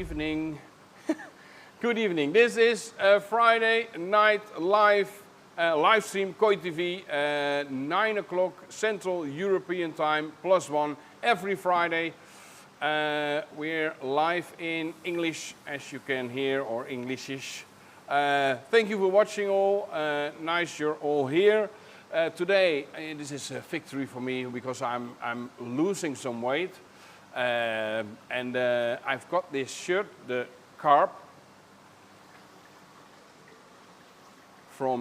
evening. Good evening. This is Friday night live stream Koi TV, 9 o'clock Central European Time +1 every Friday. We're live in English, as you can hear, or Englishish. Thank you for watching all. Nice you're all here. Today, this is a victory for me because I'm losing some weight. And I've got this shirt, the Carp.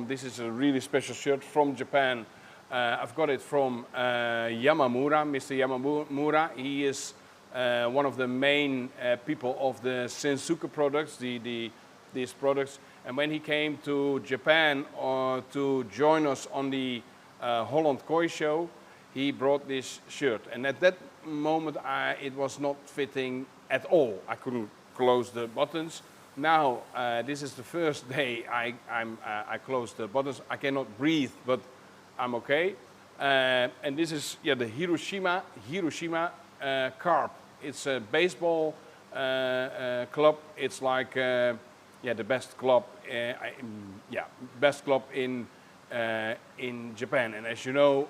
This is a really special shirt from Japan. I've got it from Yamamura, Mr. Yamamura. He is one of the main people of the Sensuke products, these products. And when he came to Japan to join us on the Holland Koi show, he brought this shirt. And at that moment, it was not fitting at all. I couldn't close the buttons. Now, this is the first day I closed the buttons. I cannot breathe, but I'm okay. And this is the Hiroshima Carp. It's a baseball club. It's like the best club. Best club in Japan. And as you know,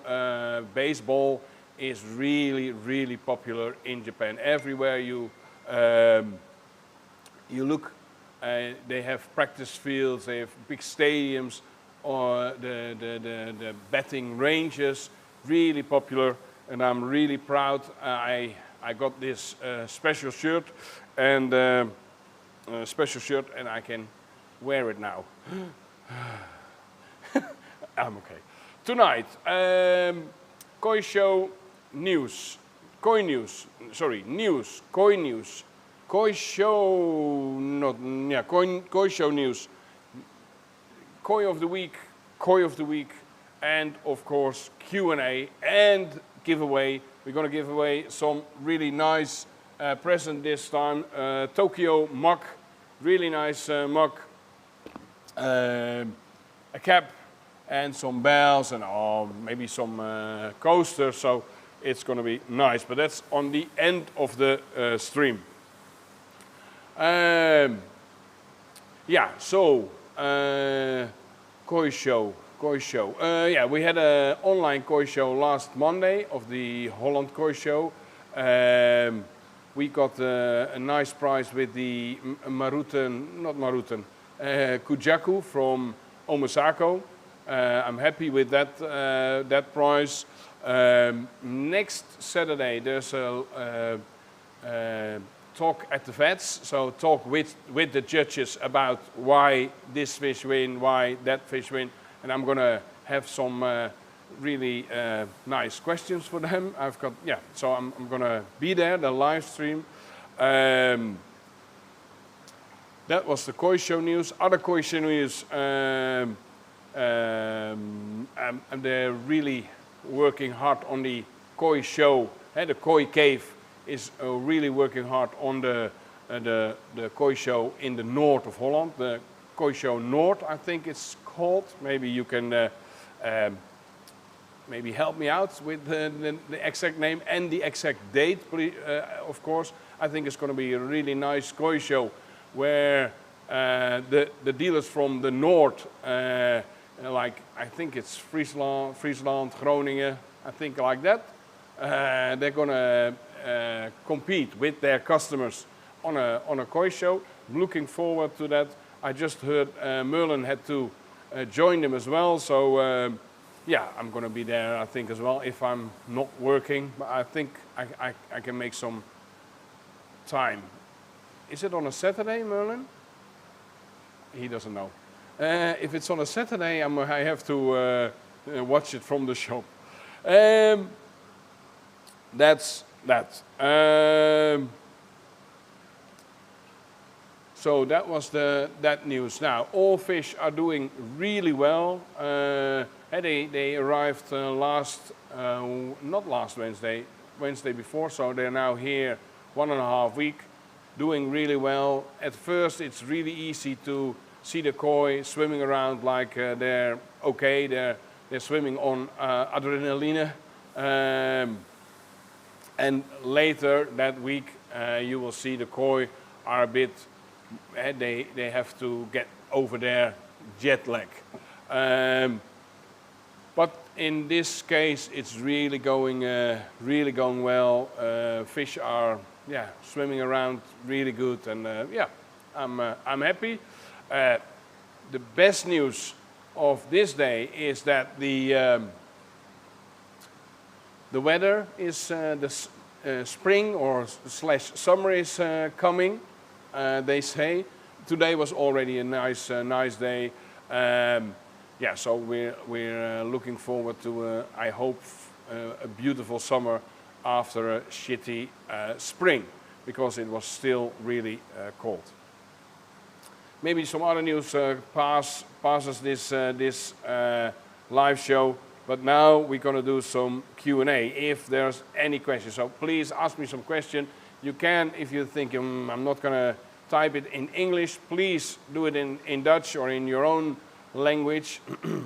baseball is really popular in Japan. Everywhere you look, they have practice fields, they have big stadiums, or the betting ranges, really popular. And I'm really proud. I got this special shirt, and I can wear it now. I'm okay. Tonight, Koi show news. Koi news. Sorry, news. Koi news. Koi show. Koi show news. Koi of the week. Koi of the week. And of course Q&A and giveaway. We're gonna give away some really nice present this time. Tokyo mug. Really nice mug. A cap. And some bells and maybe some coasters, so it's going to be nice. But that's on the end of the stream. Koi show. We had an online Koi show last Monday of the Holland Koi show. We got a nice prize with the Kujaku from Omasako. I'm happy with that prize. Next Saturday there's a talk at the vets, so talk with the judges about why this fish win, why that fish win, and I'm gonna have some really nice questions for them. So I'm gonna be there, the live stream. That was the Koi show news. Other Koi show news. And they're really working hard on the Koi show. The Koi cave is really working hard on the Koi show in the north of Holland. The Koi show North, I think it's called. Maybe you can maybe help me out with the exact name and the exact date, of course. I think it's going to be a really nice Koi show where the dealers from the north, like I think it's Friesland, Groningen, I think like that. They're gonna compete with their customers on a Koi show. Looking forward to that. I just heard Merlin had to join them as well, so I'm gonna be there I think as well if I'm not working. But I think I can make some time. Is it on a Saturday, Merlin? He doesn't know. If it's on a Saturday, I have to watch it from the shop. That's that. So that was that news. Now, all fish are doing really well. They arrived not last Wednesday, Wednesday before, so they're now here 1.5 weeks, doing really well. At first, it's really easy to see the Koi swimming around like they're okay. They're swimming on adrenaline. And later that week, you will see the Koi are a bit, they have to get over their jet lag. But in this case, it's really going well. Fish are, yeah, swimming around really good, and yeah, I'm happy. The best news of this day is that the weather is spring or slash summer is coming. They say today was already a nice day. Yeah, so we're looking forward to I hope a beautiful summer after a shitty spring, because it was still really cold. Maybe some other news passes this live show, but now we're going to do some Q&A if there's any questions. So please ask me some question. You can, if you think I'm not going to type it in English, please do it in Dutch or in your own language.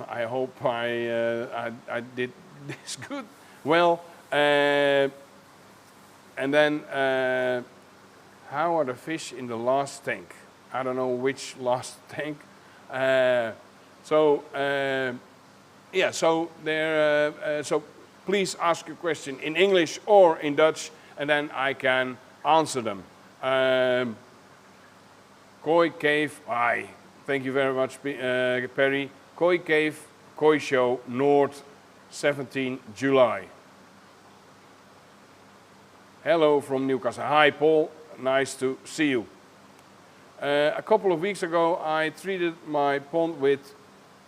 I hope I did this good. Well, and then how are the fish in the last tank? I don't know which last tank. Yeah, so so please ask your question in English or in Dutch, and then I can answer them. Koi Cave, thank you very much, Perry. Koi Cave, Koi Show, Noord, 17 July. Hello from Newcastle. Hi, Paul. Nice to see you. A couple of weeks ago, I treated my pond with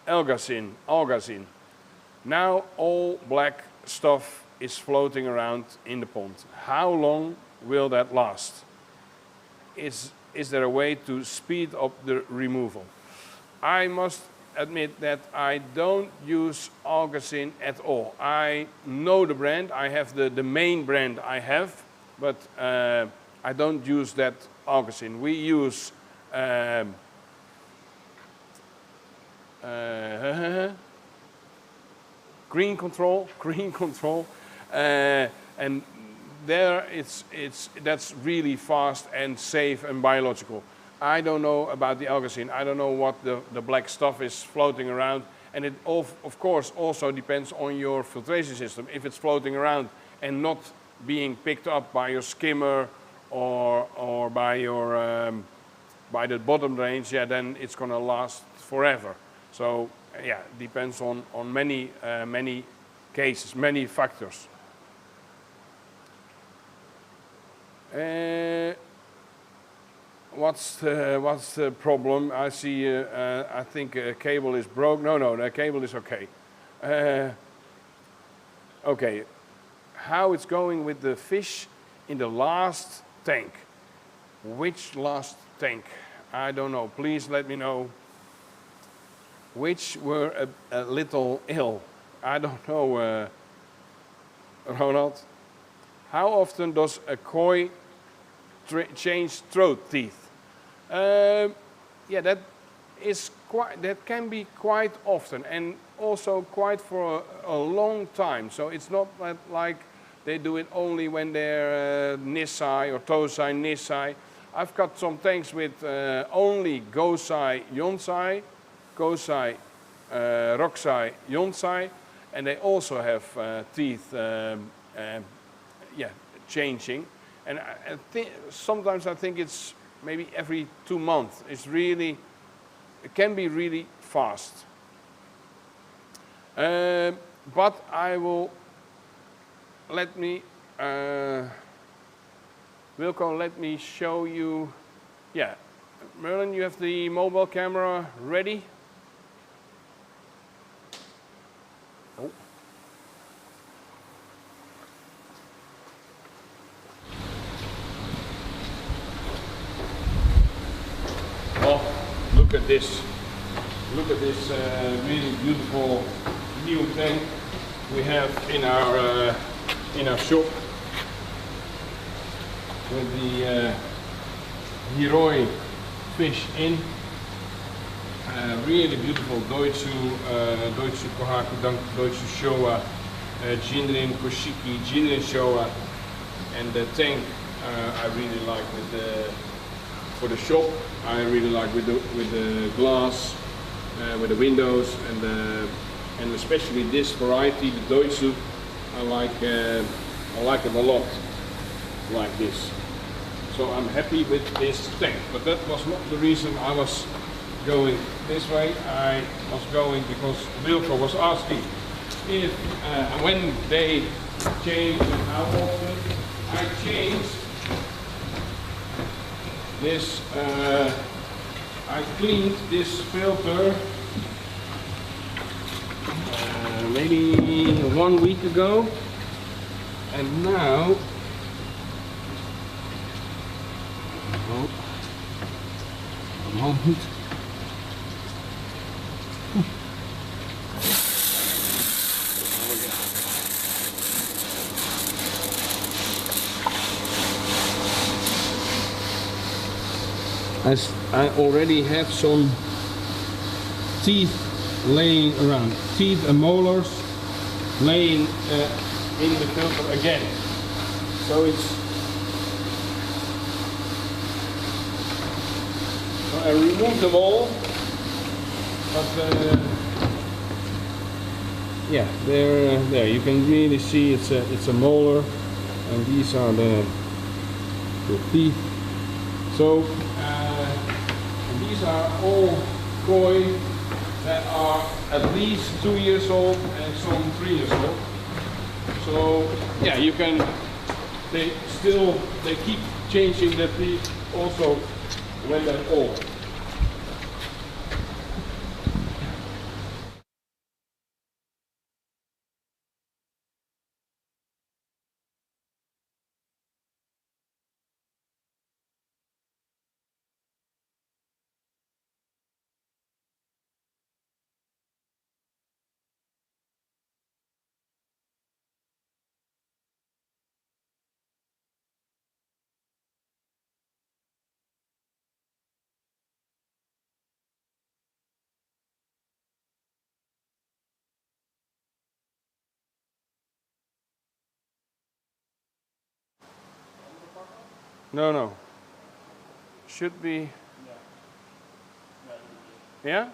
algazin. Now all black stuff is floating around in the pond. How long will that last? Is there a way to speed up the removal? I must admit that I don't use algazin at all. I know the brand. I have the main brand I have, but I don't use that algazin. We use green control, and there that's really fast and safe and biological. I don't know about the algazin. I don't know what the black stuff is floating around, and it of course also depends on your filtration system. If it's floating around and not being picked up by your skimmer or by your by the bottom drains, yeah, then it's going to last forever. So yeah, depends on many cases, many factors. What's the problem? I see. I think a cable is broke. No, the cable is okay. Okay, how it's going with the fish in the last tank? Which last tank? I don't know. Please let me know. Which were a little ill? I don't know. Ronald, how often does a koi change throat teeth? Yeah, that can be quite often, and also quite for a long time. So it's not like they do it only when they're Nissai or Tosai, Nissai. I've got some tanks with only Gosai, Yonsai, Gosai, Roksai, Yonsai, and they also have teeth, yeah, changing. And sometimes I think it's maybe every 2 months. It can be really fast. But I will, Wilco, let me show you. Yeah, Merlin, you have the mobile camera ready? Oh. Well, look at this. Look at this really beautiful new tank we have in our shop with the Hiroi fish in. Really beautiful Deutsche Kohaku, Deutsche Showa, Jinrin Koshiki, Jinrin Showa, and the tank I really like with for the shop. I really like with the glass, with the windows, and especially this variety, the Deutsche. I like it a lot, like this. So I'm happy with this tank. But that was not the reason I was going this way. I was going because Wilco was asking if when they change and how often I change this. I cleaned this filter maybe 1 week ago, and now a moment. As I already have some teeth laying around, teeth and molars laying in the filter again. So I removed them all, but yeah, there you can really see it's a molar, and these are the teeth. So these are all koi that are at least 2 years old and some 3 years old. So yeah, you can. They keep changing their teeth also when they're old. No. Should be. Yeah?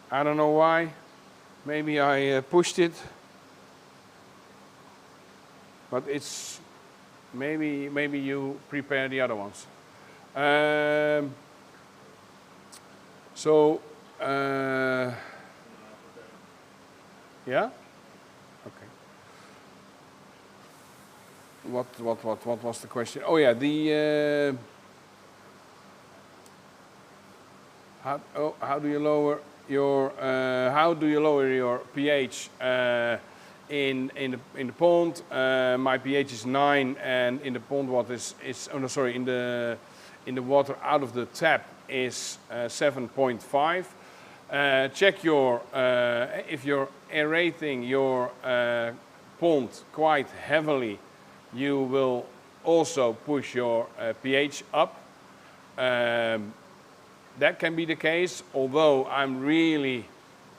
I don't know why. Maybe I pushed it. But it's maybe you prepare the other ones. Yeah? Okay. What was the question? Oh yeah, the how do you lower your pH in the pond? My pH is 9, and in the pond water in the water out of the tap is 7.5. Check your if you're aerating your pond quite heavily, you will also push your pH up. That can be the case, although I'm really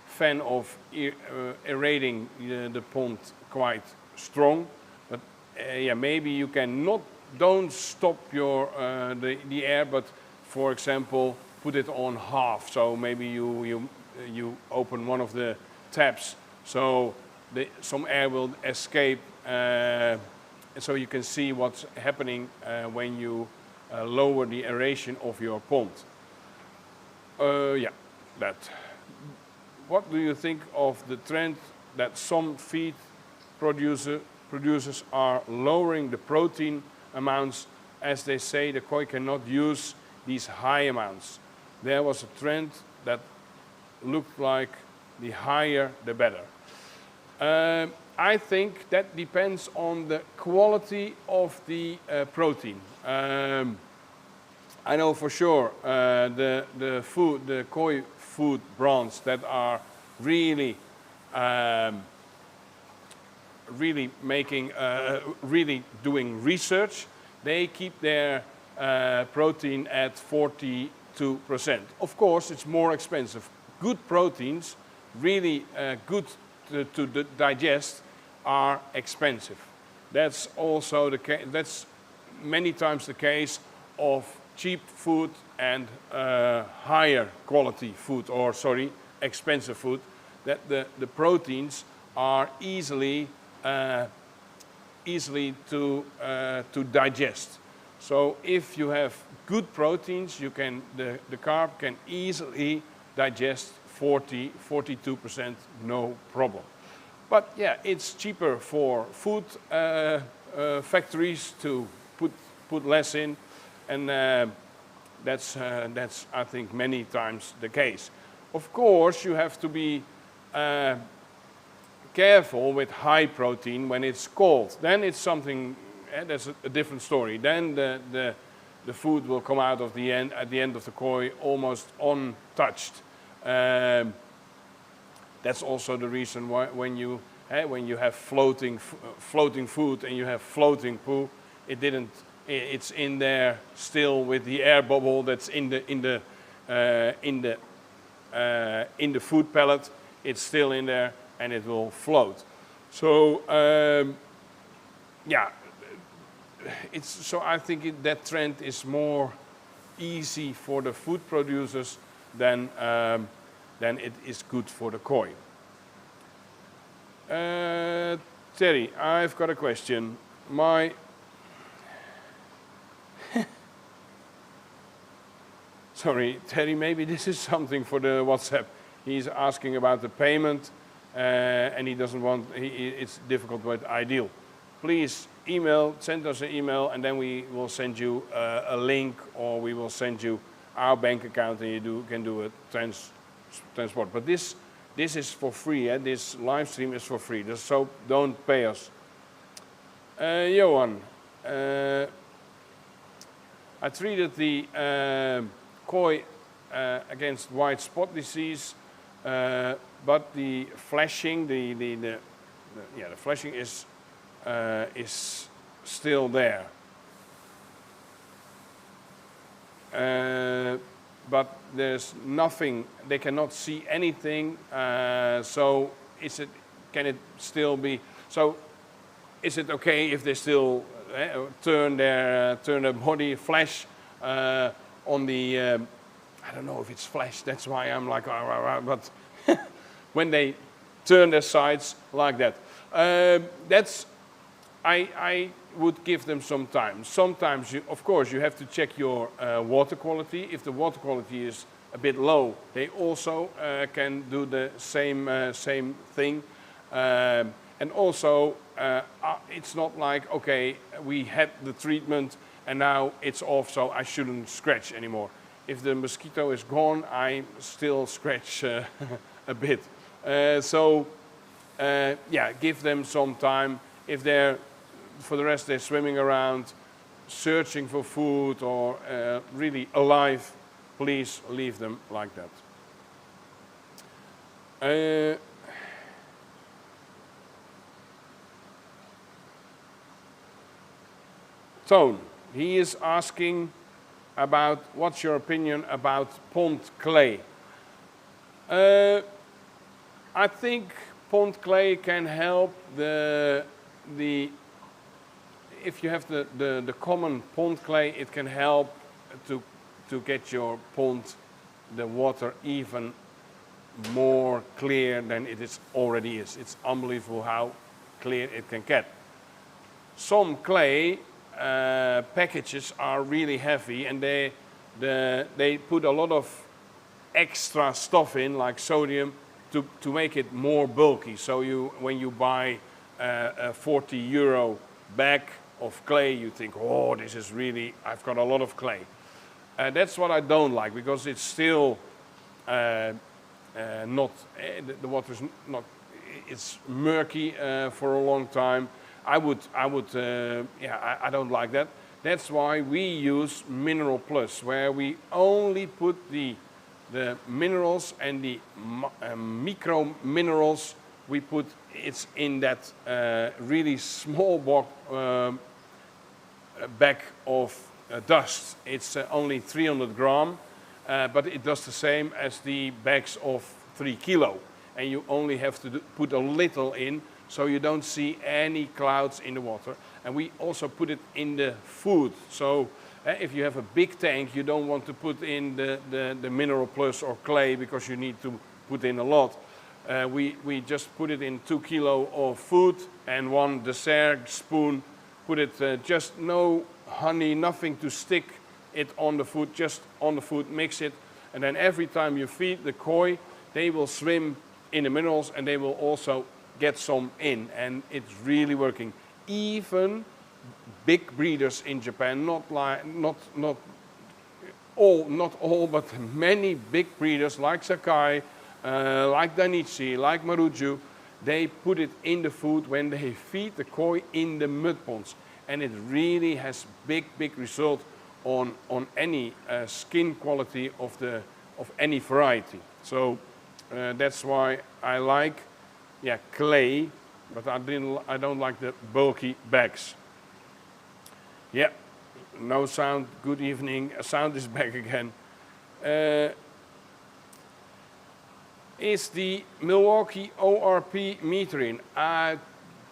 fan of aerating the pond quite strong. But yeah, maybe you don't stop your the air, but for example, put it on half. So maybe you open one of the taps, so some air will escape, so you can see what's happening when you lower the aeration of your pond. Yeah, that. What do you think of the trend that some feed producers are lowering the protein amounts, as they say the koi cannot use these high amounts? There was a trend that looked like the higher the better. I think that depends on the quality of the protein. I know for sure the koi food brands that are really doing research, they keep their protein at 42%. Of course, it's more expensive. Good proteins, really good to digest, are expensive. That's also the case. That's many times the case of cheap food and higher quality food, or sorry, expensive food, that the proteins are easily to digest. So if you have good proteins, the carb can easily digest 42%, no problem. But yeah, it's cheaper for food factories to put less in, and that's I think many times the case. Of course, you have to be careful with high protein when it's cold. Then it's something, that's a different story. Then the food will come out of at the end of the koi almost untouched. That's also the reason why when you have floating food and you have floating poo, it's in there still with the air bubble that's in the food pellet. It's still in there and it will float. So yeah, so I think that trend is more easy for the food producers than it is good for the koi. Terry, I've got a question. Sorry, Terry, maybe this is something for the WhatsApp. He's asking about the payment, and he doesn't want, it's difficult with Ideal. Please send us an email, and then we will send you a link, or we will send you our bank account, and you can do a transport. But this is for free. This live stream is for free, so don't pay us. Johan, I treated the koi against white spot disease, but the flashing, the flashing is still there. But there's nothing, they cannot see anything, so can it still be, so is it okay if they still turn their body flash on the, I don't know if it's flash, that's why I'm like, but when they turn their sides like that. I would give them some time. Sometimes, of course, you have to check your water quality. If the water quality is a bit low, they also can do the same thing. And also, it's not like, okay, we had the treatment and now it's off, so I shouldn't scratch anymore. If the mosquito is gone, I still scratch a bit. Yeah, give them some time. If for the rest they're swimming around, searching for food or really alive, please leave them like that. Toon, he is asking about what's your opinion about pond clay. I think pond clay can help if you have the common pond clay, it can help to get your pond, the water, even more clear than it already is. It's unbelievable how clear it can get. Some clay packages are really heavy, and they put a lot of extra stuff in, like sodium, to make it more bulky. So when you buy a 40 euro bag of clay, you think, oh, this is really, I've got a lot of clay. That's what I don't like, because it's still not, the water's not, it's murky for a long time. I don't like that. That's why we use Mineral Plus, where we only put the minerals and the micro minerals. We put it's in that really small bag of dust. It's only 300 gram, but it does the same as the bags of 3 kilo. And you only have to put a little in, so you don't see any clouds in the water. And we also put it in the food. So If you have a big tank, you don't want to put in the mineral plus or clay because you need to put in a lot. We just put it in 2 kilo of food and 1 dessert spoon. Put it just no honey, nothing to stick it on the food, just on the food, mix it. And then every time you feed the koi, they will swim in the minerals and they will also get some in. And it's really working. Even big breeders in Japan, not all, but many big breeders like Sakai, like Dainichi, like Maruju, they put it in the food when they feed the koi in the mud ponds. And it really has big result on any skin quality of any variety. So that's why I like clay, but I don't like the bulky bags. Yeah, no sound, good evening, sound is back again. Is the Milwaukee ORP metering?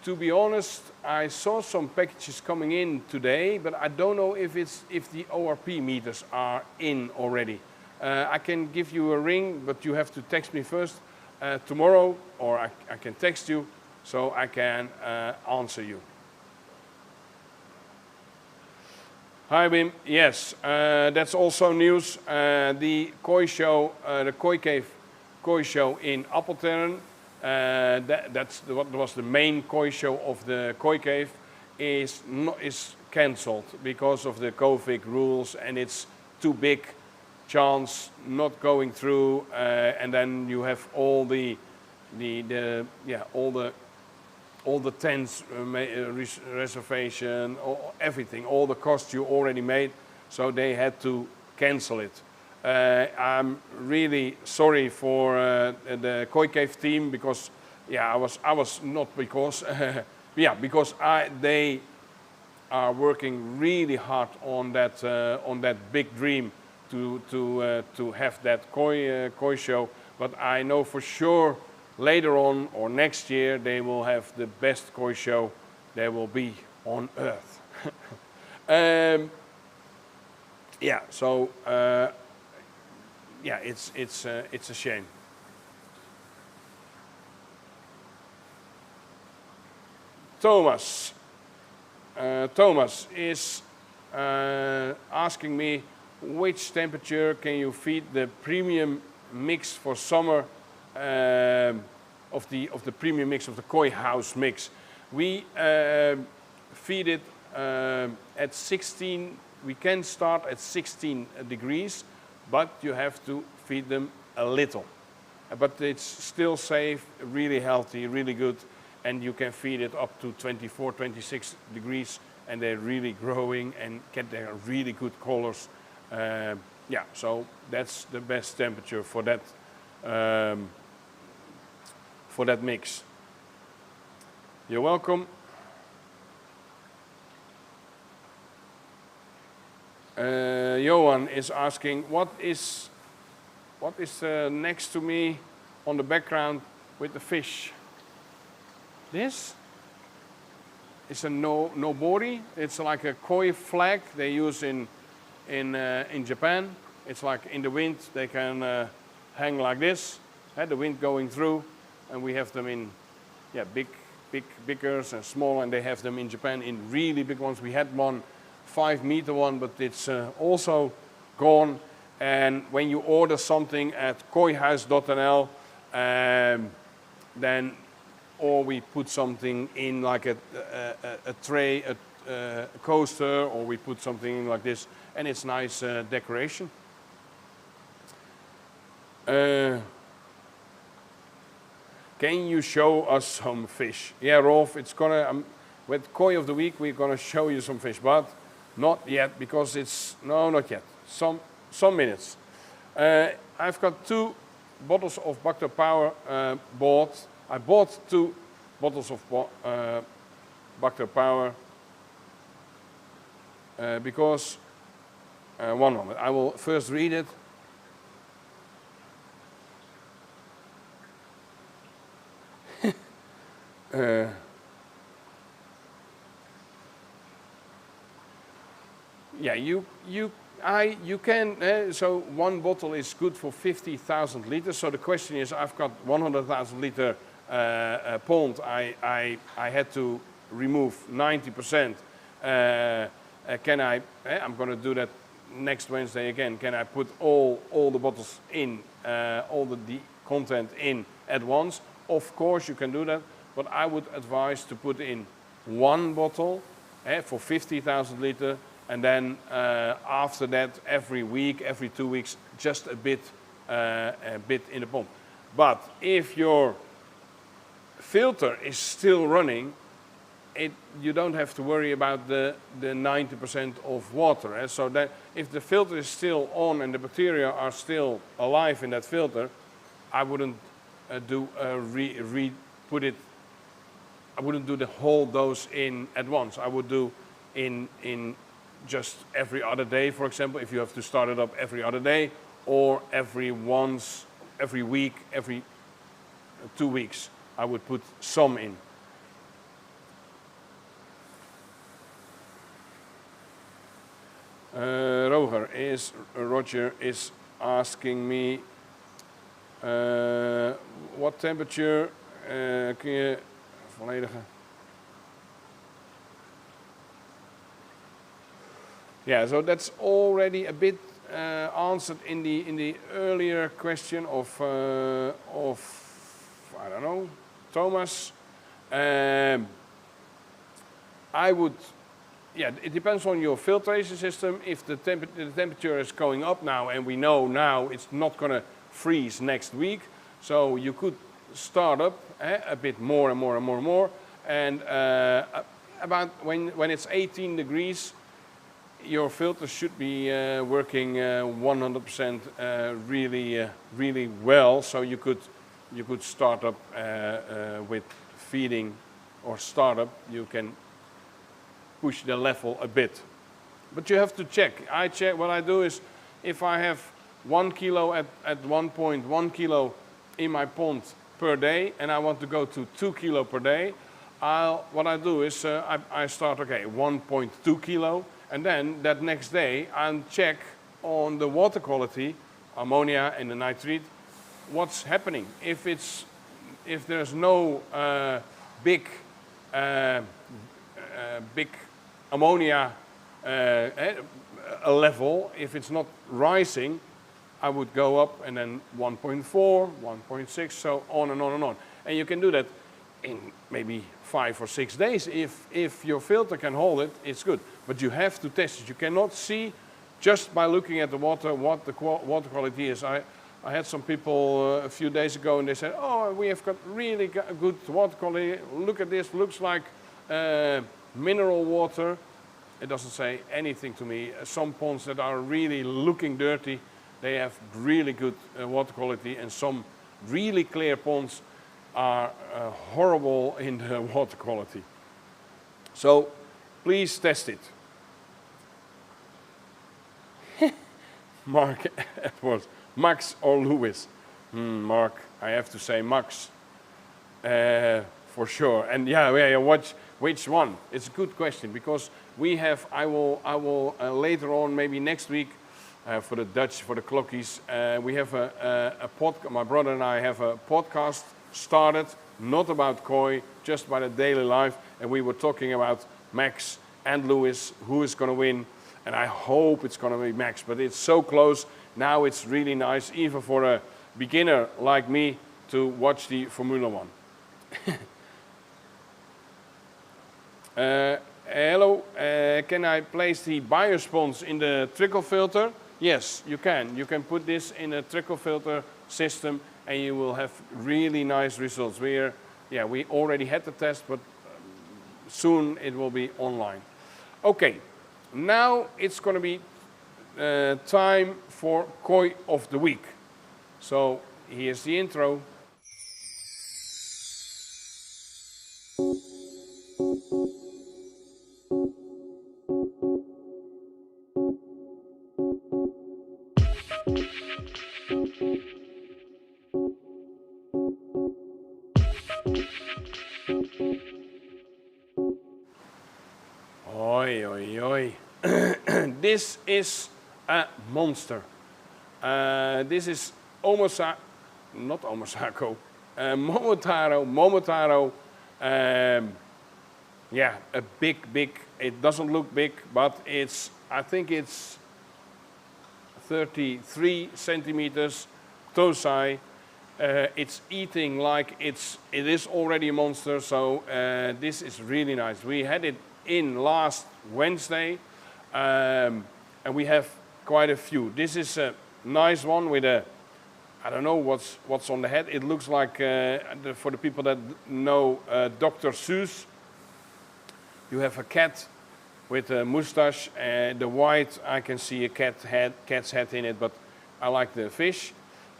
To be honest, I saw some packages coming in today, but I don't know if the ORP meters are in already. I can give you a ring, but you have to text me first tomorrow, or I can text you, so I can answer you. Hi Wim, yes, that's also news. The koi show, the Koi Cave Koi show in Appeltern, that's what was the main koi show of the Koi Cave, is cancelled because of the COVID rules, and it's too big chance not going through, and then you have all the tents reservation, everything, all the costs you already made, so they had to cancel it. I'm really sorry for the Koi Cave team because, I was not because, because they are working really hard on that big dream to have that koi show. But I know for sure later on or next year they will have the best koi show there will be on earth. It's a shame. Thomas is asking me which temperature can you feed the premium mix for summer of the premium mix of the koi house mix. We feed it at 16. We can start at 16 degrees, but you have to feed them a little. But it's still safe, really healthy, really good, and you can feed it up to 24, 26 degrees, and they're really growing and get their really good colors. So that's the best temperature for that mix. You're welcome. Johan is asking, what is next to me on the background with the fish? This is a nobori. It's like a koi flag they use in Japan. It's like in the wind they can hang like this, the wind going through, and we have them in bigger and small, and they have them in Japan in really big ones. We had one 5-meter one, but it's also gone. And when you order something at koihuis.nl, then or we put something in like a tray, a coaster, or we put something in like this, and it's nice decoration. Can you show us some fish? Yeah, Rolf, it's gonna, with Koi of the Week, we're gonna show you some fish, but not yet, because it's, no, not yet, some minutes. I've got 2 bottles of Bacter Power bought. I bought 2 bottles of Bacter Power because, one moment, I will first read it. yeah, you can, so one bottle is good for 50,000 liters. So the question is, I've got 100,000 liter pond. I had to remove 90%. Can I, I'm going to do that next Wednesday again. Can I put all the bottles in, all the content in at once? Of course you can do that, but I would advise to put in one bottle for 50,000 liter, and then after that, every week, every 2 weeks, just a bit in the pump. But if your filter is still running, you don't have to worry about the 90% of water. So that if the filter is still on and the bacteria are still alive in that filter, I wouldn't I wouldn't do the whole dose in at once. I would do in just every other day, for example, if you have to start it up every other day, or every week, every 2 weeks, I would put some in. Roger is asking me what temperature kun je volledige. Yeah, so that's already a bit answered in the earlier question of I don't know, Thomas. I would. Yeah, it depends on your filtration system. If the temperature is going up now, and we know now it's not going to freeze next week, so you could start up a bit more and more and more and more. And about when it's 18 degrees, your filter should be working 100% really well. So you could start up with feeding or startup. You can push the level a bit, but you have to check. What I do is, if I have 1 kilo at 1.1 kilo in my pond per day, and I want to go to 2 kilo per day, what I do is I start 1.2 kilo, and then that next day I'll check on the water quality, ammonia and the nitrate, what's happening. If there's no big ammonia level, if it's not rising, I would go up, and then 1.4, 1.6, so on and on and on. And you can do that in maybe 5 or 6 days. If your filter can hold it, it's good. But you have to test it. You cannot see just by looking at the water what the water quality is. I had some people a few days ago, and they said, oh, we have got really good water quality. Look at this, looks like mineral water. It doesn't say anything to me. Some ponds that are really looking dirty, they have really good water quality, and some really clear ponds are horrible in the water quality. So please test it. Mark Edwards, Max or Lewis? Mark, I have to say Max for sure. And yeah, watch which one. It's a good question, because we have. I will later on, maybe next week, for the Dutch, for the Klokkies, we have a podcast. My brother and I have a podcast started, not about koi, just by the daily life, and we were talking about Max and Lewis, who is going to win, and I hope it's going to be Max, but it's so close. Now it's really nice, even for a beginner like me, to watch the Formula One. Hello, can I place the biosponge in the trickle filter? Yes, you can. You can put this in a trickle filter system, and you will have really nice results. We already had the test, but soon it will be online. Okay, now it's going to be time for Koi of the Week. So here's the intro. This is a monster. This is not Omosako, Momotaro. Yeah, a big, it doesn't look big, but I think it's 33 centimeters Tosai. It's eating like it is already a monster, so this is really nice. We had it in last Wednesday, and we have quite a few. This is a nice one with I don't know what's on the head. It looks like, for the people that know Dr. Seuss, you have a cat with a mustache. The white, I can see a cat's head in it, but I like the fish.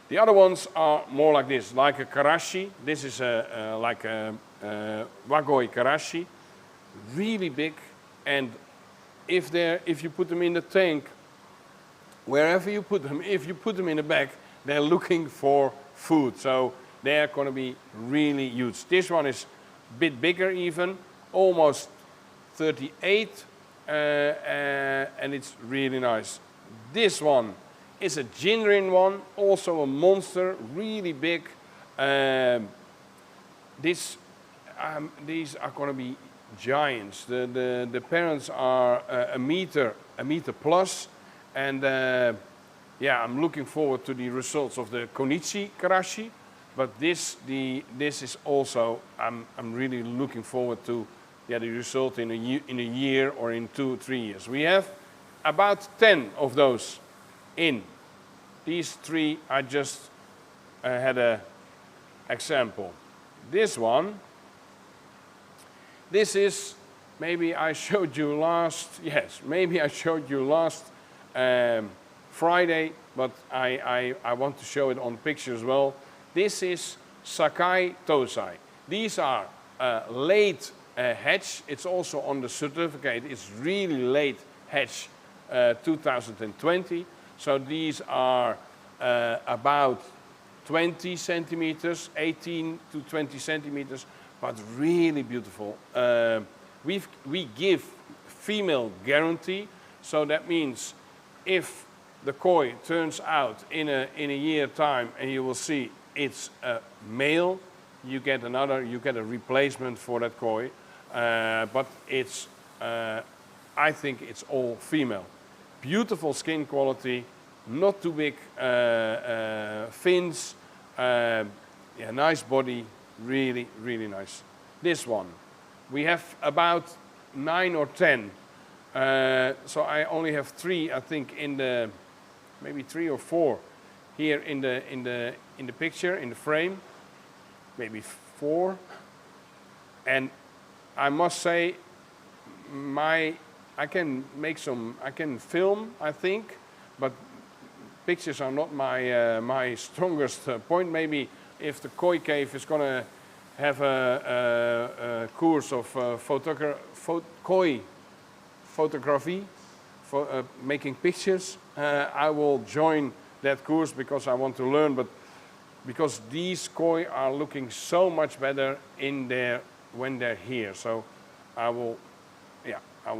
The other ones are more like this, like a karashi. This is like a wagoi karashi, really big. And if you put them in the tank, wherever you put them, if you put them in the bag, they're looking for food. So they're going to be really huge. This one is a bit bigger even, almost 38, and it's really nice. This one is a Jinrin one, also a monster, really big. These are going to be giants. The parents are a meter plus, and yeah, I'm looking forward to the results of the Konichi Karashi. But this is also, I'm really looking forward to the result in a year or in 2-3 years. We have about 10 of those in. These 3 I just had an example. This one, this is, maybe I showed you last Friday, but I want to show it on picture as well. This is Sakai Tosai. These are late hatch. It's also on the certificate. It's really late hatch 2020. So these are about 20 centimeters, 18 to 20 centimeters, but really beautiful. We give female guarantee, so that means if the koi turns out in a year time and you will see it's a male, you get a replacement for that koi, but it's I think it's all female. Beautiful skin quality, not too big fins, yeah, nice body, really nice. This one, we have about 9 or 10, so I only have 3, I think, maybe 3 or 4 here in the picture, in the frame, maybe 4. And I must say, I can film, I think, but pictures are not my strongest point. Maybe if the koi cave is going to have a course of koi photography, for making pictures, I will join that course because I want to learn. But because these koi are looking so much better when they're here, so I will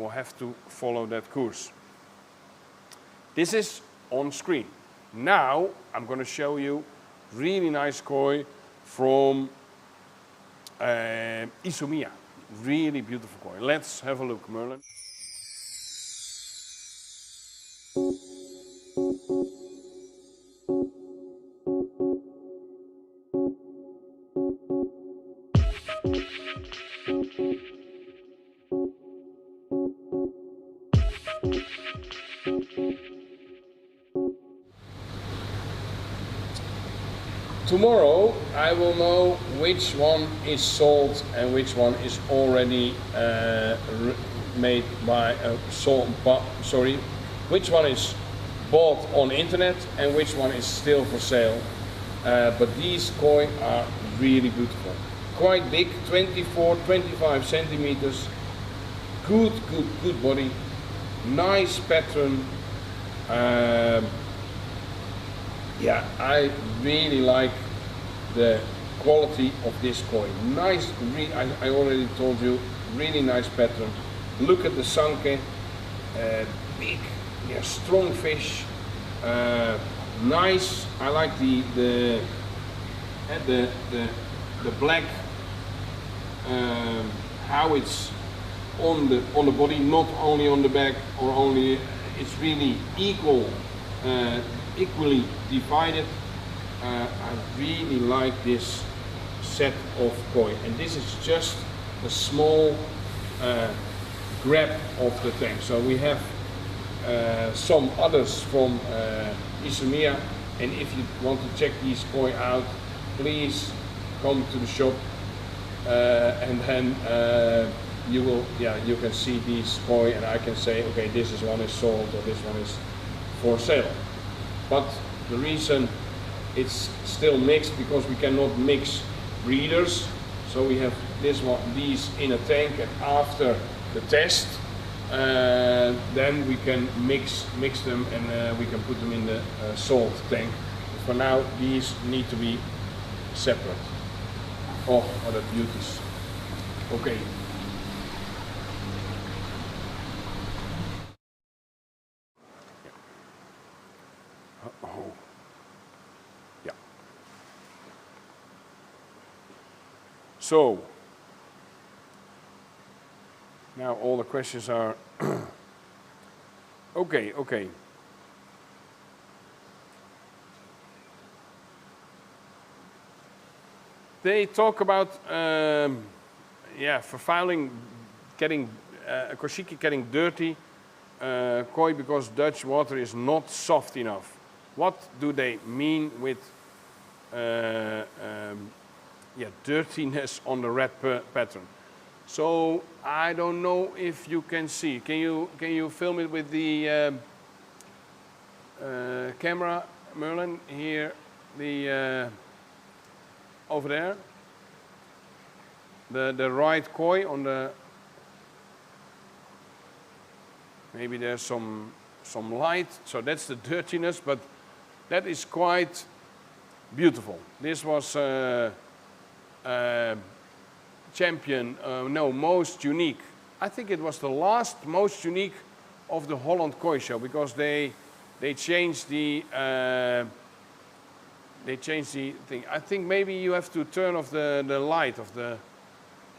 have to follow that course. This is on screen. Now I'm going to show you really nice koi from Isumiya. Really beautiful koi. Let's have a look, Merlin. Tomorrow I will know which one is sold and which one is already made by which one is bought on internet and which one is still for sale. But these koi are really beautiful. Quite big, 24, 25 centimeters. Good body. Nice pattern. Yeah, I really like the quality of this koi. Nice, I already told you, really nice pattern. Look at the sanke, big, yeah, strong fish, nice. I like the black, how it's on the body, not only on the back or only. It's really equally divided. I really like this set of koi, and this is just a small grab of the tank. So we have some others from Isomia, and if you want to check these koi out, please come to the shop, and then you can see these koi, and I can say, okay, this one is sold or this one is for sale. But the reason it's still mixed, because we cannot mix breeders, so we have these in a tank, and after the test then we can mix them, and we can put them in the salt tank. For now these need to be separate. Oh, other beauties. Okay. Oh. Yeah. So now all the questions are okay. They talk about verfouling, getting koshiki getting dirty, koi, because Dutch water is not soft enough. What do they mean with dirtiness on the red pattern? So I don't know if you can see. Can you film it with the camera, Merlin? Here, over there. The right koi on the. Maybe there's some light. So that's the dirtiness, but that is quite beautiful. This was champion, most unique. I think it was the last most unique of the Holland Koi Show, because they changed the thing. I think maybe you have to turn off the light of the.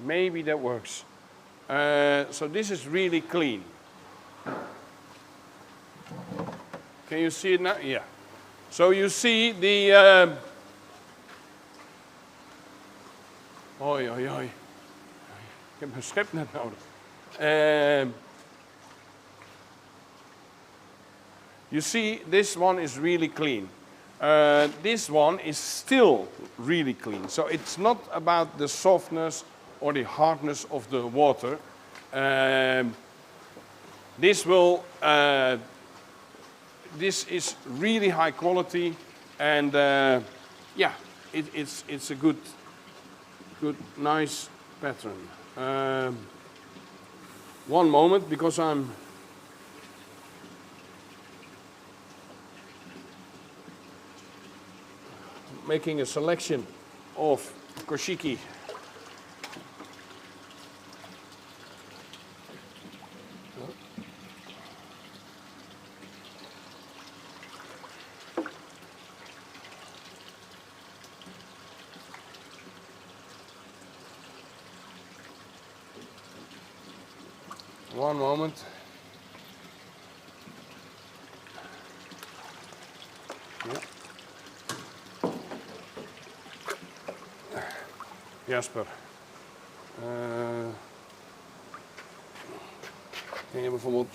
Maybe that works. So this is really clean. Can you see it now? Yeah. So you see the. Hoi. Ik heb mijn schep net nodig. You see, this one is really clean. This one is still really clean. So it's not about the softness or the hardness of the water. This is really high quality, and it's a good, nice pattern. One moment, because I'm making a selection of koshiki. One moment. Yeah. Jasper. Kun je bijvoorbeeld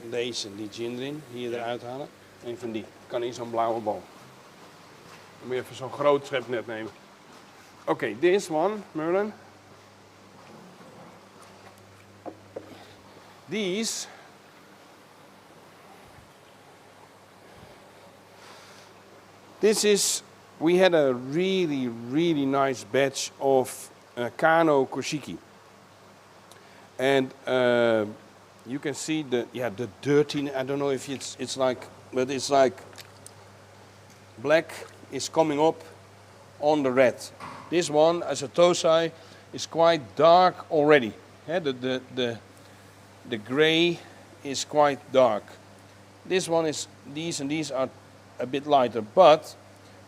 deze, die gin erin, hier eruit halen? Een van die. Kan in zo'n blauwe bol. Dan moet je even zo'n groot schepnet nemen. Oké, this one, Merlin. These we had a really nice batch of Kano koshiki, and you can see the dirty. I don't know if it's like, but it's like black is coming up on the red. This one, as a tosai, is quite dark already. Yeah, the gray is quite dark. This one is, these are a bit lighter, but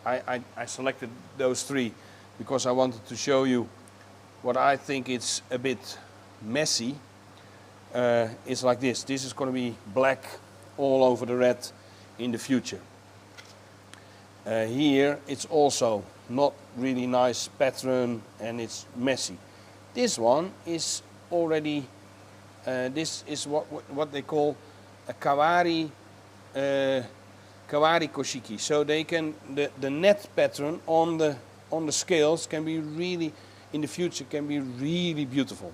I selected those three because I wanted to show you what I think it's a bit messy. It's like this. This is going to be black all over the red in the future. Here it's also not really nice pattern and it's messy. This one is already, this is what they call a kawari koshiki. So they can, the net pattern on the scales can be really, in the future can be really beautiful.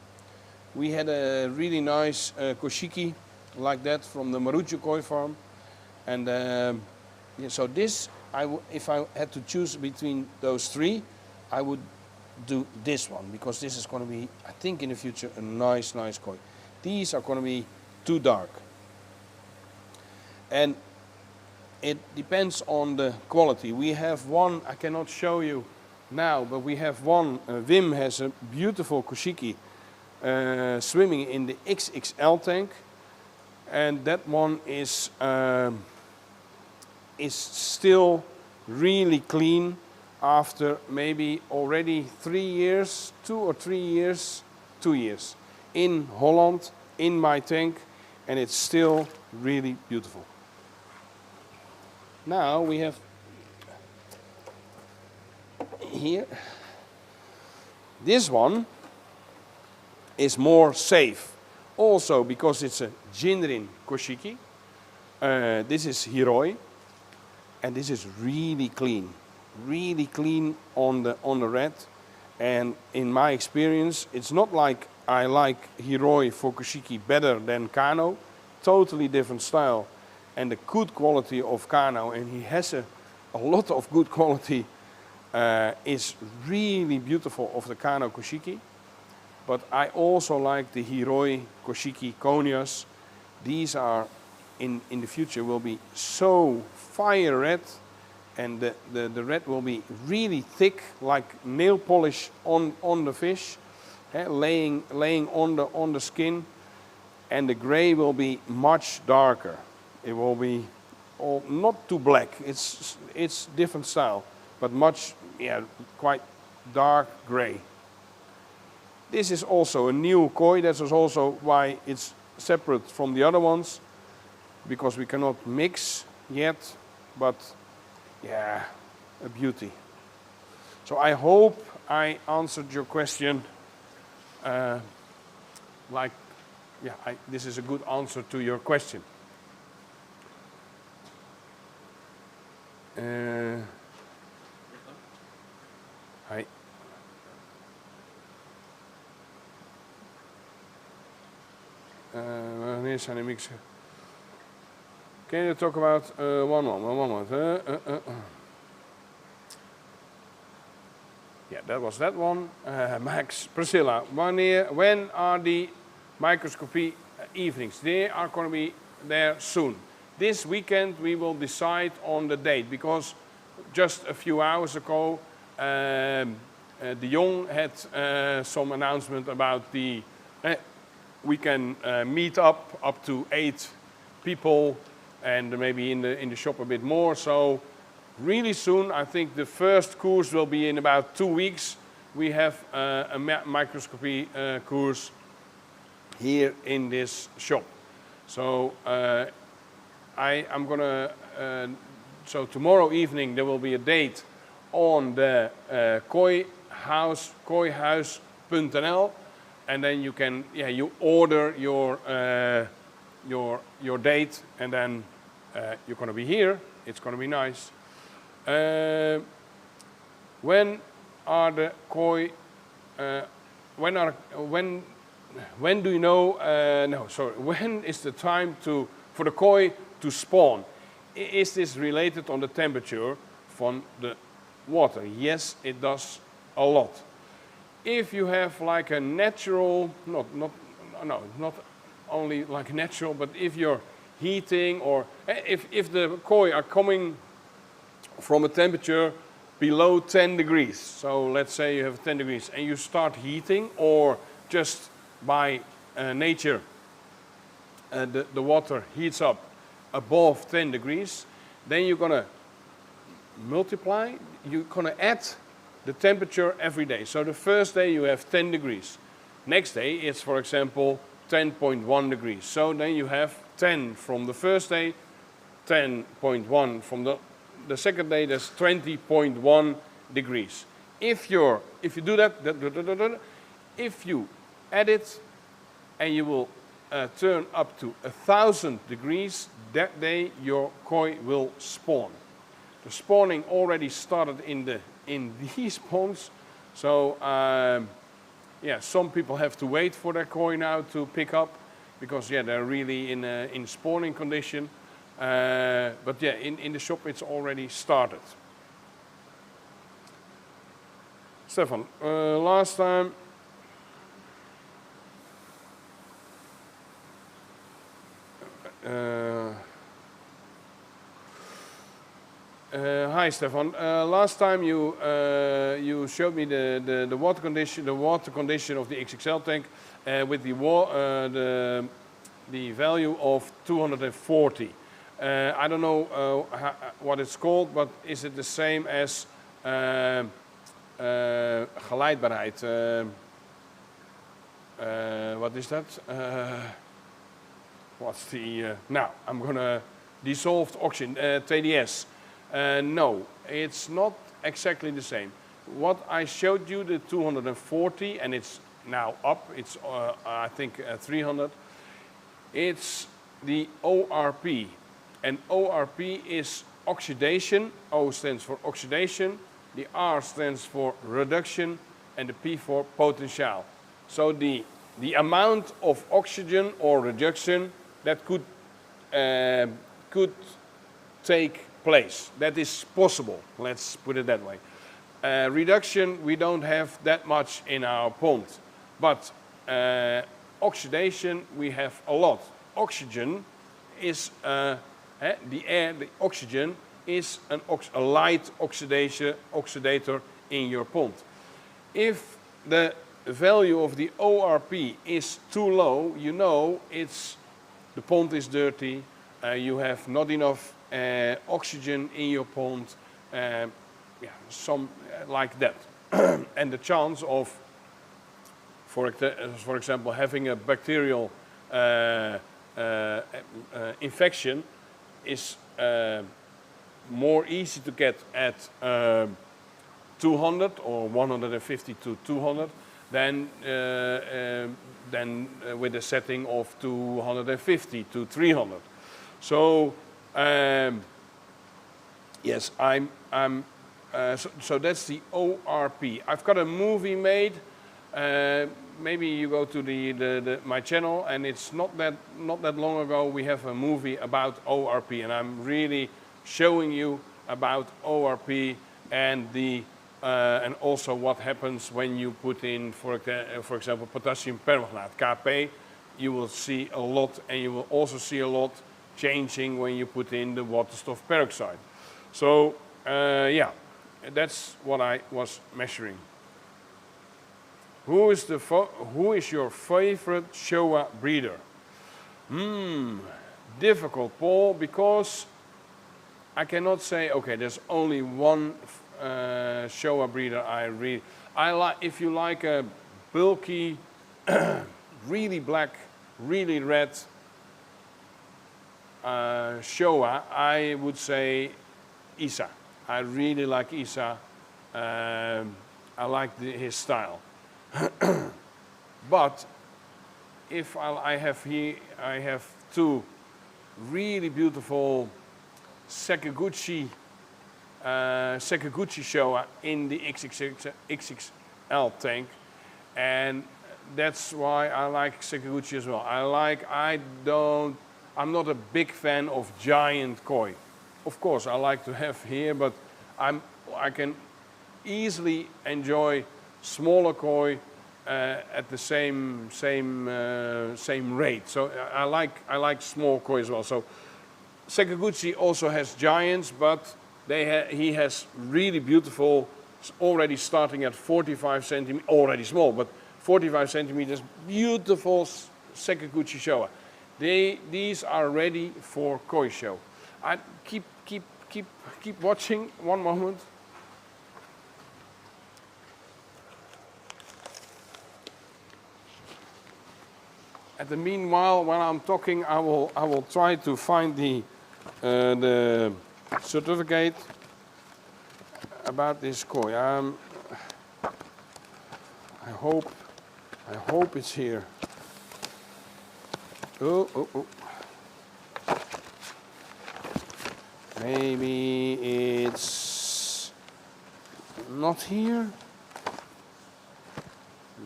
We had a really nice koshiki like that from the Marucho koi farm, and yeah, so this, if I had to choose between those three, I would do this one because this is going to be, I think in the future, a nice koi. These are going to be too dark, and it depends on the quality. We have one, I cannot show you now, but we have one, Wim has a beautiful koshiki swimming in the XXL tank, and that one is still really clean after maybe already 3 years, 2 or 3 years, 2 years in Holland, in my tank, and it's still really beautiful. Now we have here, this one is more safe, also because it's a Jinrin koshiki. This is Hiroi, and this is really clean on the red. And in my experience, it's not like I like Hiroi for koshiki better than Kano, totally different style, and the good quality of Kano, and he has a lot of good quality, is really beautiful of the Kano koshiki. But I also like the Hiroi koshiki konias. These are in the future will be so fire red, and the red will be really thick like nail polish on the fish, laying on the skin, and the gray will be much darker. It will be not too black. It's different style, but much, yeah, quite dark gray. This is also a new koi. That is also why it's separate from the other ones, because we cannot mix yet, but yeah, a beauty. So I hope I answered your question. This is a good answer to your question. Hi. Wanneer zijn de mixen? Can you talk about one moment? Yeah, that was that one. Max, Priscilla, when are the microscopy evenings? They are going to be there soon. This weekend we will decide on the date, because just a few hours ago De Jong had some announcement about the we can meet up to 8 people, and maybe in the shop a bit more. So really soon, I think the first course will be in about 2 weeks. We have a microscopy course here in this shop. So I'm gonna, so tomorrow evening there will be a date on the koihuis.nl, and then you can, you order your date, and then you're gonna be here. It's gonna be nice. When are the koi? When do you know? When is the time for the koi to spawn? Is this related on the temperature from the water? Yes, it does a lot. If you have like a natural, not only like natural, but if you're heating, or if the koi are coming from a temperature below 10 degrees, so let's say you have 10 degrees and you start heating, or just by nature the water heats up above 10 degrees, then you're gonna multiply, you're gonna add the temperature every day. So the first day you have 10 degrees. Next day it's, for example, 10.1 degrees. So then you have 10 from the first day, 10.1 from the second day, that's 20.1 degrees. If you do that, if you add it and you will turn up to 1,000 degrees, that day your koi will spawn. The spawning already started in these ponds, so yeah, some people have to wait for their koi now to pick up, because yeah, they're really in spawning condition. But yeah, in the shop it's already started. Stefan, last time hi Stefan. Last time you showed me the water condition of the XXL tank with the value of 240. I don't know what it's called, but is it the same as geleidbaarheid? What is that? What's the now I'm gonna dissolved oxygen, TDS. No, it's not exactly the same. What I showed you, the 240, and it's now up, it's I think 300, it's the ORP. And ORP is oxidation. O stands for oxidation, the R stands for reduction, and the P for potential. So the amount of oxygen or reduction that could take place. That is possible, let's put it that way. Reduction, we don't have that much in our pond, but oxidation, we have a lot. Oxygen is, the air, the oxygen is a light oxidator in your pond. If the value of the ORP is too low, you know the pond is dirty, you have not enough oxygen in your pond, yeah, some like that. And the chance of, for example, having a bacterial infection is more easy to get at 200 or 150 to 200 than with a setting of 250 to 300. So yes, so that's the ORP. I've got a movie made. Maybe you go to my channel, and it's not that long ago we have a movie about ORP, and I'm really showing you about ORP and and also what happens when you put in, for example, potassium permanganate, KP. You will see a lot, and you will also see a lot changing when you put in the waterstoffe peroxide. So yeah, that's what I was measuring. Who is your favorite Showa breeder? Difficult, Paul, because I cannot say, okay, there's only one Showa breeder I like. If you like a bulky, really black, really red Showa, I would say Isa. I really like Isa. I like his style. But if I have two really beautiful Sakaguchi Showa in the XXL tank, and that's why I like Sakaguchi as well. I'm not a big fan of giant koi. Of course, I like to have here, but I can easily enjoy smaller koi at the same rate. So I like small koi as well. So Sakaguchi also has giants, but he has really beautiful, already starting at 45 centimeters, already small, but 45 centimeters, beautiful Sakaguchi Showa. These are ready for koi show. I keep watching. One moment. At the meanwhile, when I'm talking, I will try to find the certificate about this koi. I hope it's here. Oh. Maybe it's not here.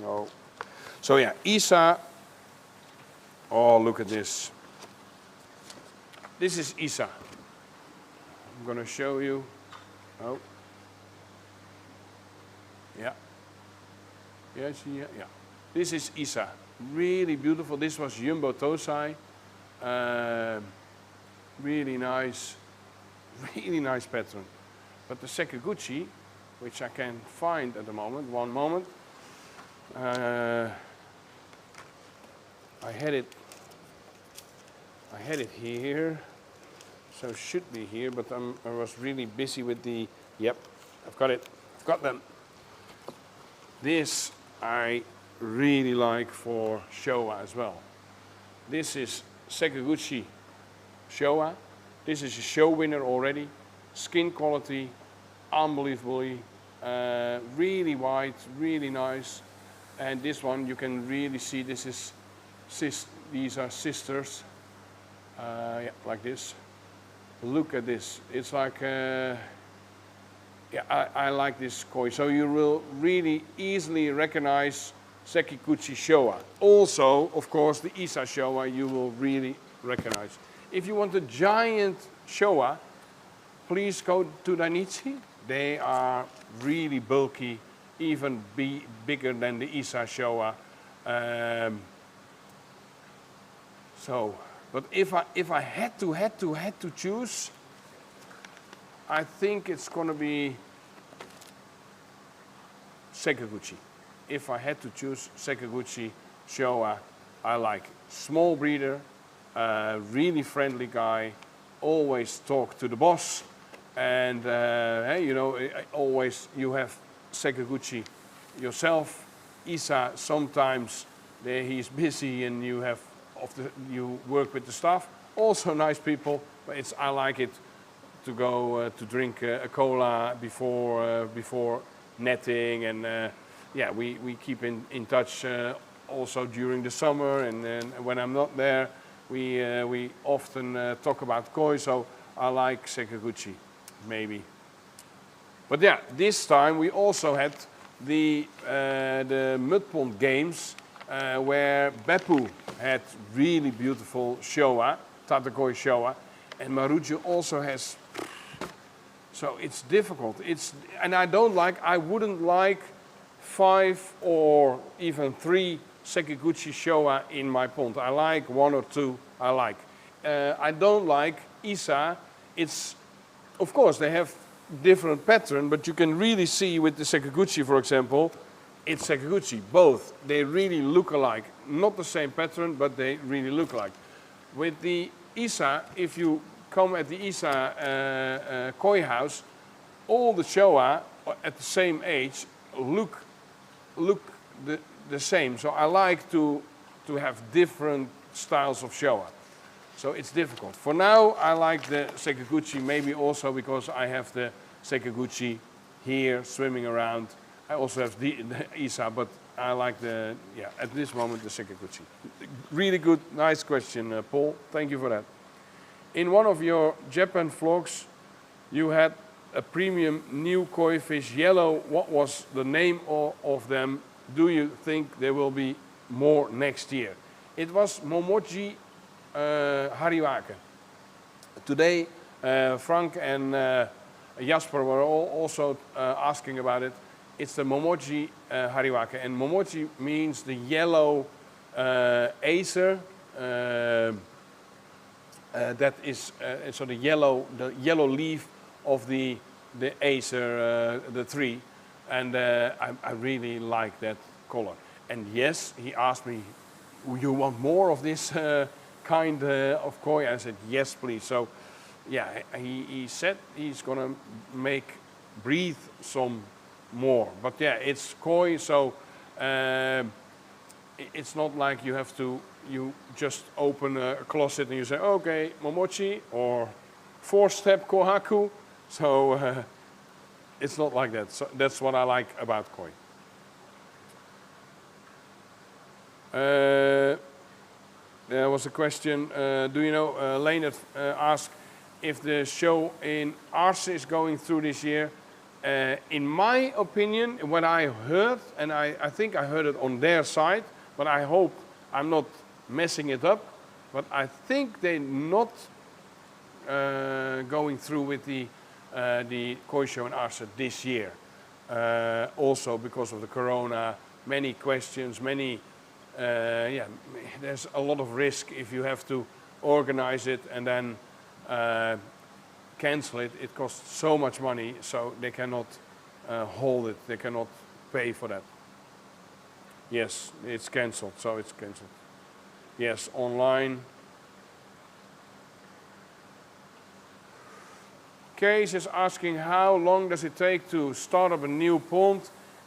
No. So yeah, Isa. Oh, look at this. This is Isa. I'm going to show you. Oh. Yeah. Yeah. This is Isa. Really beautiful. This was Jumbo Tosai. Really nice pattern. But the Sekiguchi, which I can find at the moment, one moment. I had it here, so it should be here, but I was really busy with the, yep, I've got it, I've got them. This I really like for Showa as well. This is Sekiguchi Showa. This is a show winner already. Skin quality, unbelievably, really white, really nice. And this one you can really see, these are sisters, yeah, like this. Look at this, it's like, yeah, I like this koi. So you will really easily recognize Sekiguchi Showa. Also, of course, the Isa Showa you will really recognize. If you want a giant Showa, please go to Dainichi. They are really bulky, even bigger than the Isa Showa. But if I had to choose, I think it's going to be Sekiguchi. If I had to choose Sekiguchi Showa, I like small breeder, really friendly guy, always talk to the boss, and hey, you know, always you have Sekiguchi yourself. Isa sometimes he's busy and you work with the staff. Also nice people, but I like it to go to drink a cola before netting, and yeah, we keep in touch also during the summer, and when I'm not there, we often talk about koi. So I like Sekiguchi, maybe. But yeah, this time we also had the mud pond games where Beppu had really beautiful Showa, Tatakoi Showa, and Marujo also has. So it's difficult. And I wouldn't like 5 or even 3 Sekiguchi Showa in my pond. I like 1 or 2. I like. I don't like Isa. Of course, they have different pattern, but you can really see with the Sekiguchi, for example, it's Sekiguchi. Both they really look alike. Not the same pattern, but they really look alike. With the Isa, if you come at the Isa koi house, all the Showa at the same age look the same. So I like to have different styles of Showa. So it's difficult. For now, I like the Sekiguchi, maybe also because I have the Sekiguchi here swimming around. I also have the Isa, but I like at this moment, the Sekiguchi. Really good, nice question, Paul. Thank you for that. In one of your Japan vlogs, you had a premium new koi fish, yellow. What was the name of them? Do you think there will be more next year? It was Momochi Hariwake. Today, Frank and Jasper were also asking about it. It's the Momochi Hariwake, and Momochi means the yellow acer. That is so the yellow leaf of the acer, the tree, and I really like that color. And yes, he asked me, you want more of this kind of koi? I said, yes, please. So, yeah, he said he's gonna breathe some more. But yeah, it's koi, so it's not like you just open a closet and you say, okay, momochi or 4-step kohaku. So it's not like that. So that's what I like about koi. There was a question, do you know, Leonard asked if the show in Arce is going through this year. In my opinion, what I heard, and I think I heard it on their side, but I hope I'm not messing it up, but I think they're not going through with the koi show in Arce this year. Also because of the corona, many questions, yeah, there's a lot of risk if you have to organize it and then cancel it. It costs so much money, so they cannot hold it. They cannot pay for that. Yes, it's cancelled, so it's cancelled. Yes, online. Case is asking how long does it take to start up a new pond?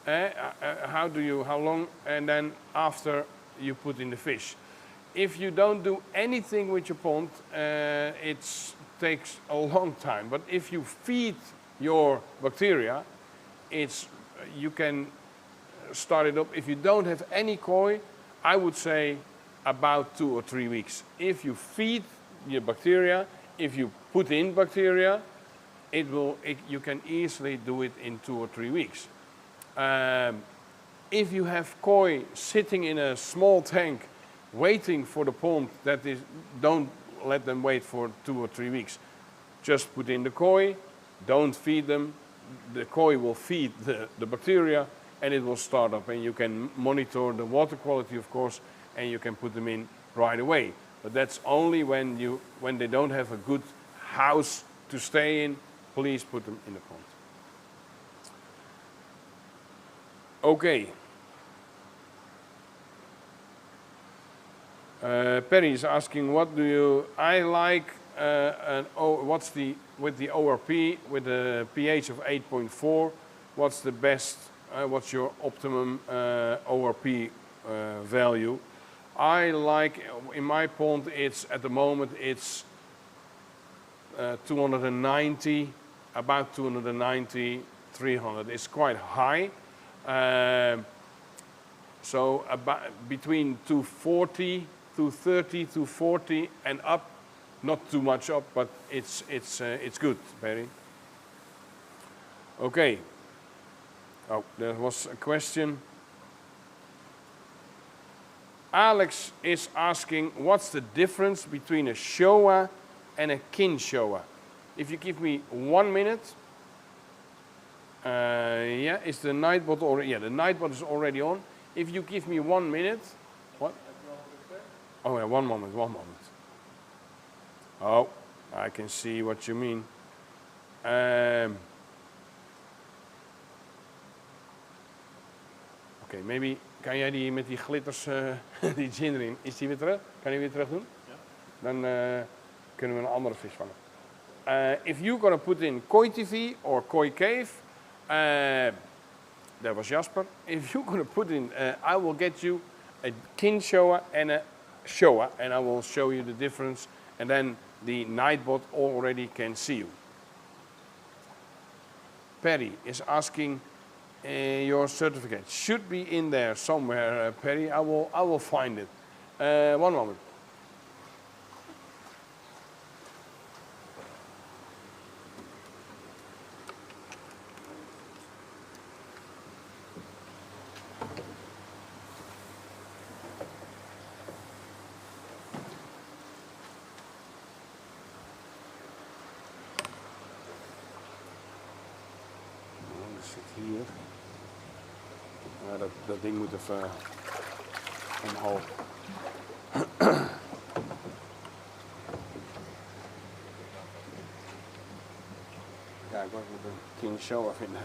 How long, and then after you put in the fish. If you don't do anything with your pond, it takes a long time. But if you feed your bacteria, you can start it up. If you don't have any koi, I would say about 2 or 3 weeks. If you feed your bacteria, if you put in bacteria, you can easily do it in 2 or 3 weeks. If you have koi sitting in a small tank waiting for the pond, don't let them wait for 2 or 3 weeks. Just put in the koi, don't feed them. The koi will feed the bacteria and it will start up, and you can monitor the water quality, of course, and you can put them in right away. But that's only when they don't have a good house to stay in. Please put them in the pond. Okay. Perry is asking, what do you? I like what's with the ORP with the pH of 8.4. What's the best? What's your optimum ORP value? I like in my pond. At the moment it's 290, about 290, 300. It's quite high. So about between 240, 230, 240 and up, not too much up, but it's good, Barry. Okay. Oh, there was a question. Alex is asking, what's the difference between a Showa and a kin Showa? If you give me 1 minute. Yeah, is the nightbot already? Yeah, the nightbot is already on. If you give me 1 minute. What? Oh yeah, one moment. Oh, I can see what you mean. Oké, maybe kan jij die met die glitters, die gin erin, is die weer terug? Kan je weer terug doen? Ja. Dan kunnen we een andere vis vangen. If you're gonna put in koi TV or koi cave, that was Jasper. If you're gonna put in, I will get you a kin Showa and a Showa, and I will show you the difference, and then the nightbot already can see you. Perry is asking, your certificate should be in there somewhere, Perry. I will find it. 1 moment. Hier. Dat ding moet even omhoog. Ja, ik moet een king shower vinden.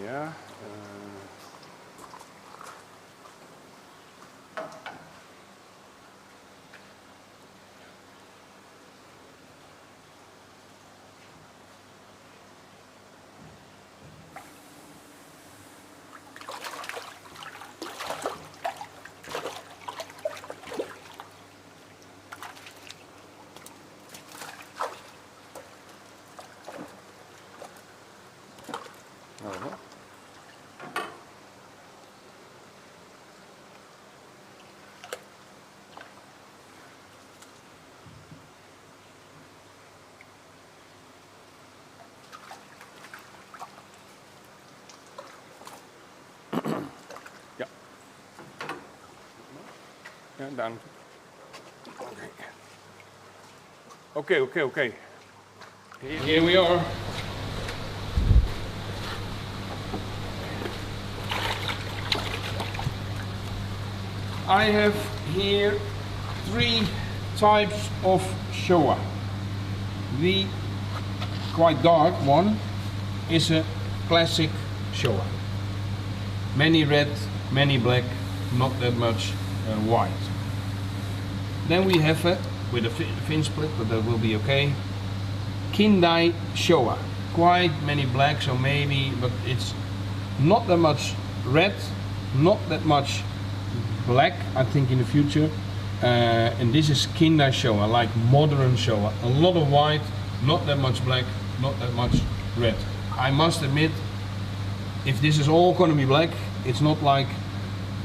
Yeah. Uh-huh. Yeah. Yeah, done. Okay. Here we are. I have here 3 types of showa. The quite dark one is a classic showa. Many red, many black, not that much white. Then we have it with a fin split, but that will be okay. Kindai showa. Quite many black, so maybe, but it's not that much red, not that much black, I think in the future. And this is Kindai showa, like modern showa. A lot of white, not that much black, not that much red. I must admit, if this is all going to be black, it's not like,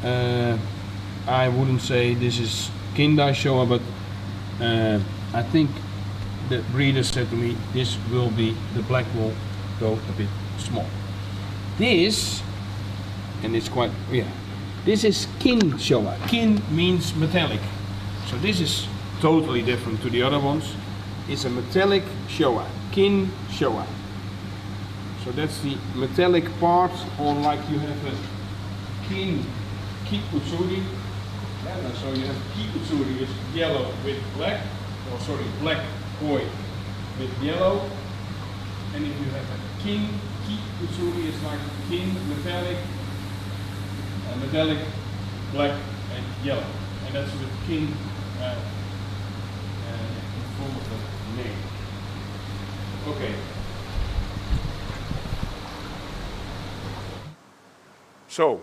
I wouldn't say this is Kindai showa, but I think the breeder said to me, this will be, the black will go a bit small. This, and it's quite, yeah, this is kin showa. Kin means metallic. So this is totally different to the other ones. It's a metallic showa, kin showa. So that's the metallic part, or like you have a kin kikutsuri. Yeah, so you have kikutsuri is yellow with black, or sorry, black koi with yellow. And if you have a kin kikutsuri, it's like kin metallic, metallic, black and yellow. And that's the kin in form of the name. Okay. So,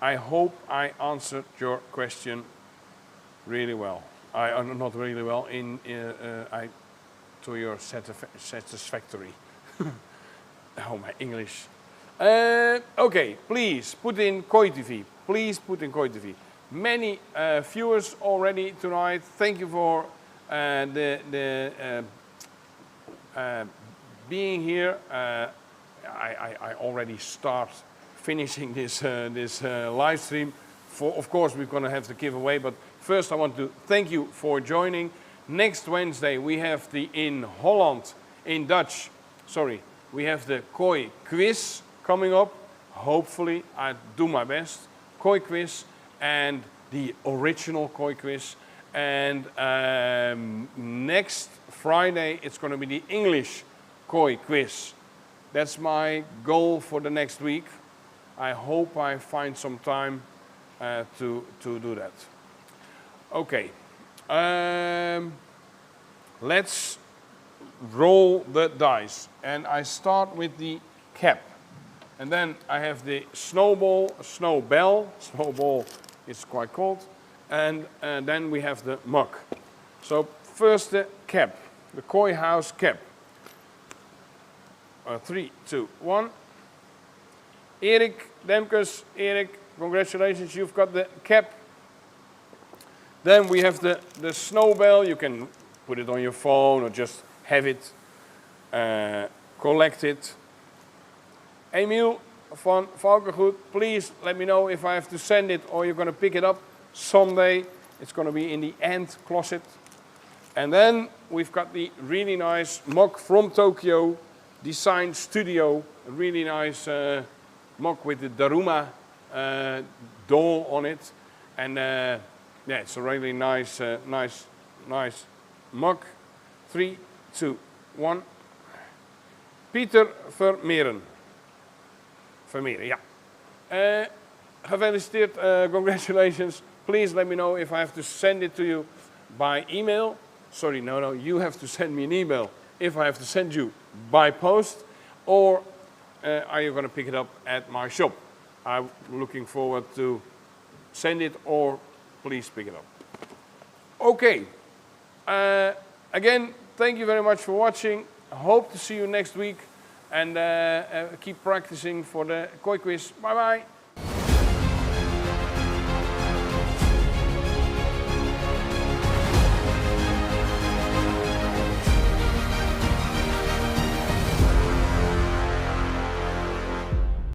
I hope I answered your question really well. Not really well, to your satisfactory. Oh, my English. Okay, please put in Koi TV. Please put in Koi TV. Many viewers already tonight. Thank you for being here. I already start finishing this live stream. Of course, we're going to have the giveaway, but first I want to thank you for joining. Next Wednesday we have in Holland, in Dutch, sorry, we have the Koi quiz coming up. Hopefully, I do my best. Koi quiz and the original Koi quiz. And next Friday it's going to be the English Koi quiz. That's my goal for the next week. I hope I find some time to do that. Okay, let's roll the dice. And I start with the cap. And then I have the snowball is quite cold. And then we have the mug. So first the cap, the Koi house cap. 3, 2, 1. Erik Demkes, Erik, congratulations, you've got the cap. Then we have the snowball. You can put it on your phone or just have it, collect it. Emiel van Valkengoed, please let me know if I have to send it or you're going to pick it up someday. It's going to be in the ant closet. And then we've got the really nice mug from Tokyo, Design Studio, a really nice mug with the Daruma doll on it. And yeah, it's a really nice, nice mug. 3, 2, 1. Pieter Vermeeren. Vermeeren, ja. Gefeliciteerd, congratulations. Please let me know if I have to send it to you by email. Sorry, no, you have to send me an email if I have to send you by post, or are you going to pick it up at my shop? I'm looking forward to send it, or please pick it up. Okay, again, thank you very much for watching. I hope to see you next week, and keep practicing for the koi quiz. Bye bye.